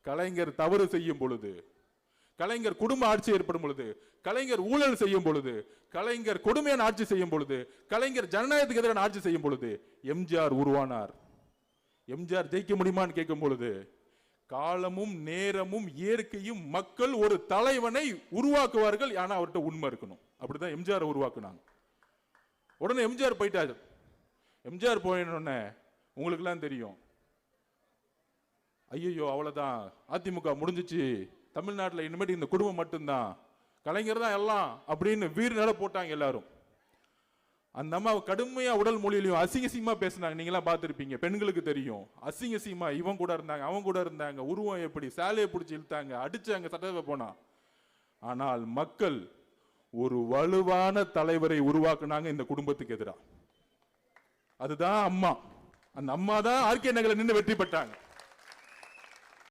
கலைஞர் தவறு செய்யும் பொழுது, கலைஞர் குடும்ப ஆட்சி ஏற்படும் பொழுது, கலைஞர் ஊழல் செய்யும் பொழுது, கலைஞர் கொடுமையான ஆட்சி செய்யும் பொழுது, கலைஞர் ஜனநாயகத்துக்கு எதிரான ஆட்சி செய்யும் பொழுது எம்ஜிஆர் உருவானார். எம்ஜிஆர் ஜெயிக்க முடியுமான்னு கேட்கும் பொழுது, காலமும் நேரமும் இயற்கையும் மக்கள் ஒரு தலைவனை உருவாக்குவார்கள், ஆனா அவர்கிட்ட உண்மை இருக்கணும். அப்படிதான் எம்ஜிஆர் உருவாக்குனாங்க. உடனே எம்ஜிஆர் போயிட்டாரு. எம்ஜிஆர் போயினோடனே உங்களுக்கு எல்லாம் தெரியும், ஐயோ அவ்வளவுதான், அதிமுக முடிஞ்சிச்சு, தமிழ்நாட்டில் இனிமேட்டு இந்த குடும்பம் மட்டும்தான், கலைஞர் தான் எல்லாம் அப்படின்னு வீர் நட போட்டாங்க எல்லாரும். அந்த அம்மா கடுமையா உடல் மொழியிலையும் அசிங்கசியமா பேசினாங்க. நீங்களாம் பார்த்துருப்பீங்க, பெண்களுக்கு தெரியும். அசிங்கசியமா இவன் கூட இருந்தாங்க, அவன் கூட இருந்தாங்க, உருவம் எப்படி, சேலையை பிடிச்சி இழுத்தாங்க, அடிச்சாங்க, சட்டத்தை போனா. ஆனால் மக்கள் ஒரு வலுவான தலைவரை உருவாக்குனாங்க இந்த குடும்பத்துக்கு எதிராக. அதுதான் அம்மா. அந்த அம்மா தான் ஆர்கே நகர்ல நின்று வெற்றி பெற்றாங்க.